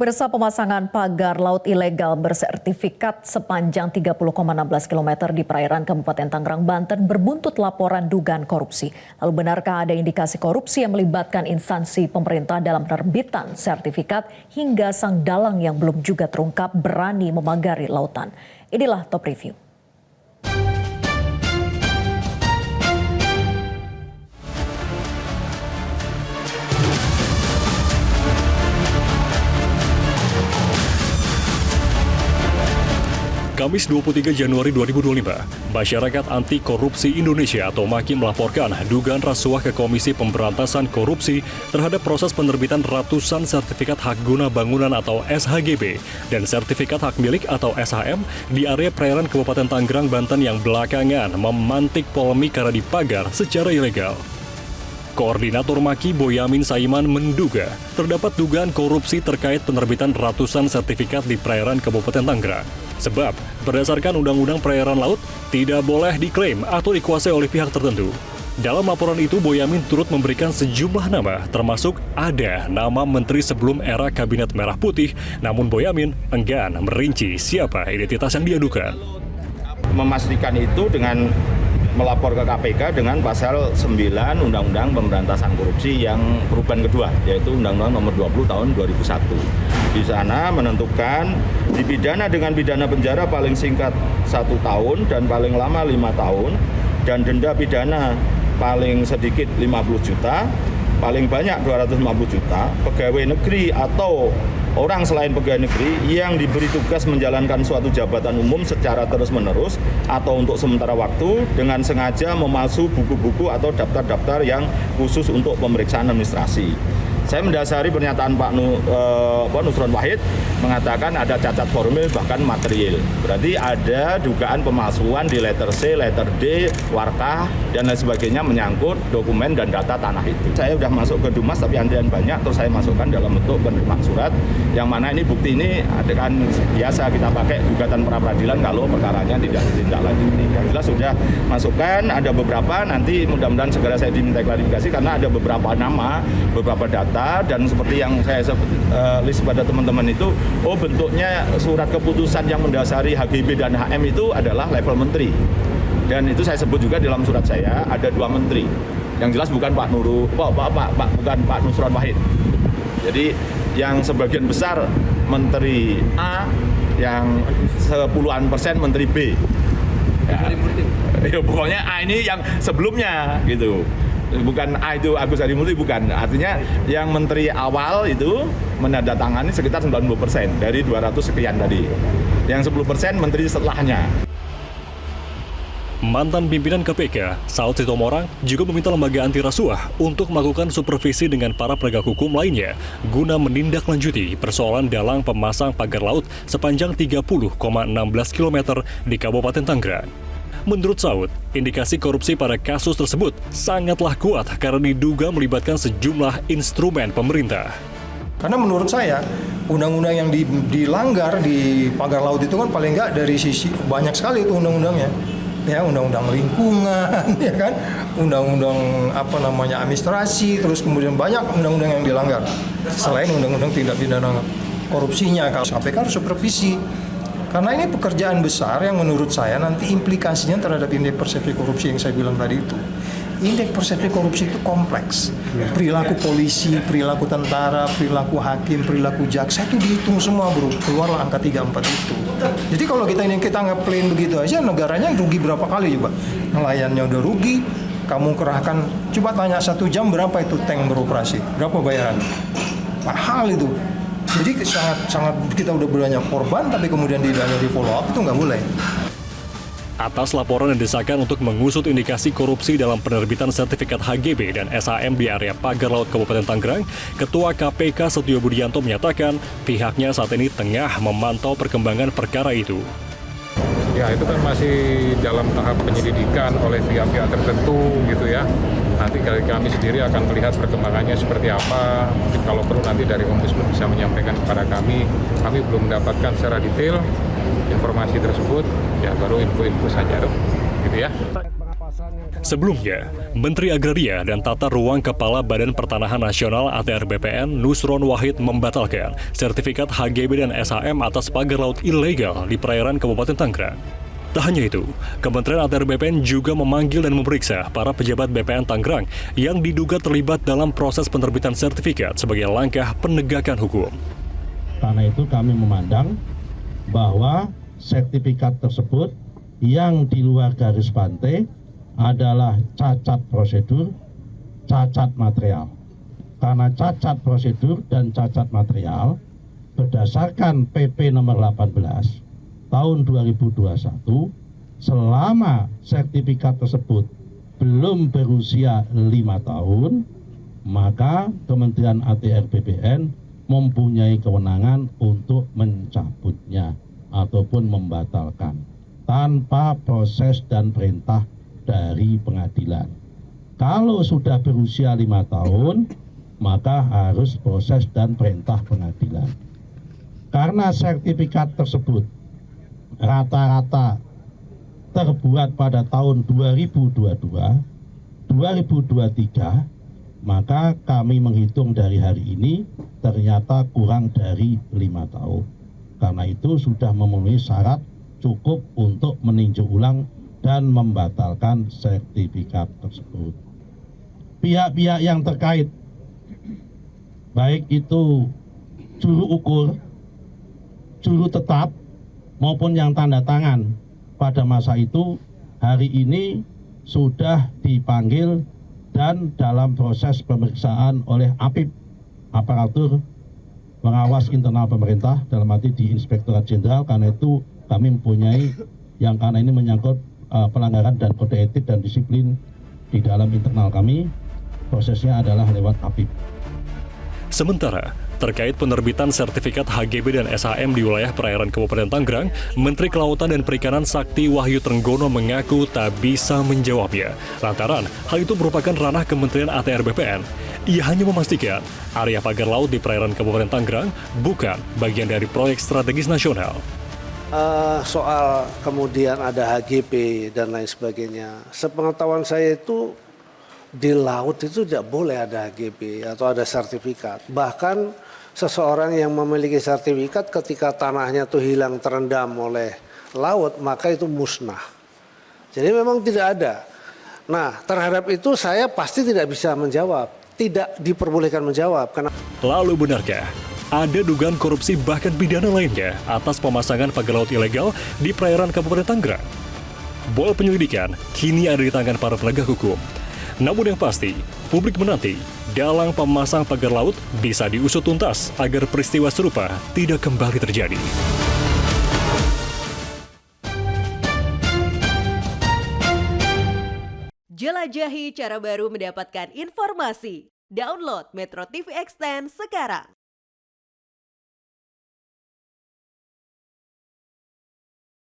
Pemirsa, pemasangan pagar laut ilegal bersertifikat sepanjang 30,16 km di perairan Kabupaten Tangerang, Banten berbuntut laporan dugaan korupsi. Lalu benarkah ada indikasi korupsi yang melibatkan instansi pemerintah dalam penerbitan sertifikat hingga sang dalang yang belum juga terungkap berani memagari lautan? Inilah Top Review. Kamis 23 Januari 2025, Masyarakat Anti Korupsi Indonesia atau MAKI melaporkan dugaan rasuah ke Komisi Pemberantasan Korupsi terhadap proses penerbitan ratusan sertifikat hak guna bangunan atau SHGB dan sertifikat hak milik atau SHM di area perairan Kabupaten Tangerang, Banten yang belakangan memantik polemik karena dipagar secara ilegal. Koordinator MAKI Boyamin Saiman menduga terdapat dugaan korupsi terkait penerbitan ratusan sertifikat di perairan Kabupaten Tangerang. Sebab, berdasarkan Undang-Undang Perairan Laut, tidak boleh diklaim atau dikuasai oleh pihak tertentu. Dalam laporan itu, Boyamin turut memberikan sejumlah nama, termasuk ada nama menteri sebelum era Kabinet Merah Putih, namun Boyamin enggan merinci siapa identitas yang diadukan. Memastikan itu dengan melapor ke KPK dengan pasal 9 Undang-Undang Pemberantasan Korupsi yang perubahan kedua, yaitu Undang-Undang Nomor 20 Tahun 2001. Di sana menentukan dipidana dengan pidana penjara paling singkat 1 tahun dan paling lama 5 tahun, dan denda pidana paling sedikit 50 juta, paling banyak 250 juta, pegawai negeri atau orang selain pegawai negeri yang diberi tugas menjalankan suatu jabatan umum secara terus-menerus atau untuk sementara waktu dengan sengaja memalsu buku-buku atau daftar-daftar yang khusus untuk pemeriksaan administrasi. Saya mendasari pernyataan Pak Nusron Wahid mengatakan ada cacat formil bahkan material. Berarti ada dugaan pemalsuan di letter C, letter D, warkah, dan lain sebagainya menyangkut dokumen dan data tanah itu. Saya sudah masuk ke Dumas tapi antrian banyak, terus saya masukkan dalam bentuk penerimaan surat. Yang mana ini bukti ini kan biasa kita pakai gugatan pra-peradilan kalau perkaranya tidak ditindaklanjuti. Yang jelas sudah masukkan, ada beberapa, nanti mudah-mudahan segera saya diminta klarifikasi karena ada beberapa nama, beberapa data. Dan seperti yang saya list pada teman-teman itu, bentuknya surat keputusan yang mendasari HGB dan HM itu adalah level menteri. Dan itu saya sebut juga dalam surat saya ada 2 menteri. Yang jelas bukan bukan Pak Nusron Wahid. Jadi yang sebagian besar menteri A, yang 10% menteri B. Ya, pokoknya A ini yang sebelumnya gitu. Bukan A itu Agus Harimurti, bukan. Artinya yang menteri awal itu menandatangani sekitar 90% dari 200 sekian tadi. Yang 10% menteri setelahnya. Mantan pimpinan KPK, Saud Sitomorang, juga meminta lembaga anti rasuah untuk melakukan supervisi dengan para penegak hukum lainnya guna menindaklanjuti persoalan dalang pemasang pagar laut sepanjang 30,16 km di Kabupaten Tangerang. Menurut Saud, indikasi korupsi pada kasus tersebut sangatlah kuat karena diduga melibatkan sejumlah instrumen pemerintah. Karena menurut saya, undang-undang yang dilanggar di pagar laut itu kan paling nggak dari sisi banyak sekali itu undang-undangnya. Ya, undang-undang lingkungan, ya kan, undang-undang administrasi, terus kemudian banyak undang-undang yang dilanggar. Selain undang-undang tindak pidana korupsinya, kalau KPK harus supervisi. Karena ini pekerjaan besar yang menurut saya nanti implikasinya terhadap indeks persepsi korupsi yang saya bilang tadi itu. Indeks persepsi korupsi itu kompleks. Perilaku polisi, perilaku tentara, perilaku hakim, perilaku jaksa itu dihitung semua, bro. Keluarlah angka 34 itu. Jadi kalau kita nggak plain begitu aja, negaranya rugi berapa kali coba? Nelayannya udah rugi, kamu kerahkan, coba tanya 1 jam berapa itu tank beroperasi? Berapa bayaran? Mahal itu. Jadi sangat kita udah banyak korban, tapi kemudian tidak ada di follow up, itu nggak boleh. Atas laporan dan desakan untuk mengusut indikasi korupsi dalam penerbitan sertifikat HGB dan SHM di area pagar laut Kabupaten Tangerang, Ketua KPK Setio Budianto menyatakan pihaknya saat ini tengah memantau perkembangan perkara itu. Ya, itu kan masih dalam tahap penyelidikan oleh pihak-pihak tertentu gitu ya. Nanti kami sendiri akan melihat perkembangannya seperti apa. Mungkin kalau perlu nanti dari Ombudsman bisa menyampaikan kepada kami. Kami belum mendapatkan secara detail informasi tersebut. Ya baru info-info saja, gitu ya. Sebelumnya, Menteri Agraria dan Tata Ruang Kepala Badan Pertanahan Nasional ATR BPN Nusron Wahid membatalkan sertifikat HGB dan SHM atas pagar laut ilegal di perairan Kabupaten Tangerang. Tak hanya itu, Kementerian ATR BPN juga memanggil dan memeriksa para pejabat BPN Tangerang yang diduga terlibat dalam proses penerbitan sertifikat sebagai langkah penegakan hukum. Karena itu kami memandang bahwa sertifikat tersebut yang di luar garis pantai adalah cacat prosedur, cacat material. Karena cacat prosedur dan cacat material berdasarkan PP nomor 18 tahun 2021, selama sertifikat tersebut belum berusia 5 tahun, maka Kementerian ATR BPN mempunyai kewenangan untuk mencabutnya ataupun membatalkan tanpa proses dan perintah dari pengadilan. Kalau sudah berusia 5 tahun, maka harus proses dan perintah pengadilan. Karena sertifikat tersebut rata-rata terbuat pada tahun 2022, 2023, maka kami menghitung dari hari ini ternyata kurang dari 5 tahun. Karena itu sudah memenuhi syarat cukup untuk meninjau ulang dan membatalkan sertifikat tersebut. Pihak-pihak yang terkait, baik itu juru ukur, juru tetap, maupun yang tanda tangan pada masa itu, hari ini sudah dipanggil dan dalam proses pemeriksaan oleh APIP, Aparatur Pengawas Internal Pemerintah, dalam arti di Inspektorat Jenderal. Karena itu kami mempunyai yang karena ini menyangkut pelanggaran dan kode etik dan disiplin di dalam internal kami, prosesnya adalah lewat APIP. Sementara, terkait penerbitan sertifikat HGB dan SHM di wilayah perairan Kabupaten Tangerang, Menteri Kelautan dan Perikanan Sakti Wahyu Trenggono mengaku tak bisa menjawabnya, lantaran hal itu merupakan ranah Kementerian ATR BPN. Ia hanya memastikan area pagar laut di perairan Kabupaten Tangerang bukan bagian dari proyek strategis nasional. Soal kemudian ada HGB dan lain sebagainya, sepengetahuan saya itu di laut itu tidak boleh ada HGB atau ada sertifikat. Bahkan seseorang yang memiliki sertifikat ketika tanahnya itu hilang terendam oleh laut, maka itu musnah. Jadi memang tidak ada. Nah, terhadap itu saya pasti tidak bisa menjawab, tidak diperbolehkan menjawab. Karena Lalu benarkah ada dugaan korupsi bahkan pidana lainnya atas pemasangan pagar laut ilegal di perairan Kabupaten Tangerang? Bola penyelidikan kini ada di tangan para penegak hukum. Namun yang pasti, publik menanti dalang pemasang pagar laut bisa diusut tuntas agar peristiwa serupa tidak kembali terjadi. Jelajahi cara baru mendapatkan informasi. Download Metro TV Extend sekarang.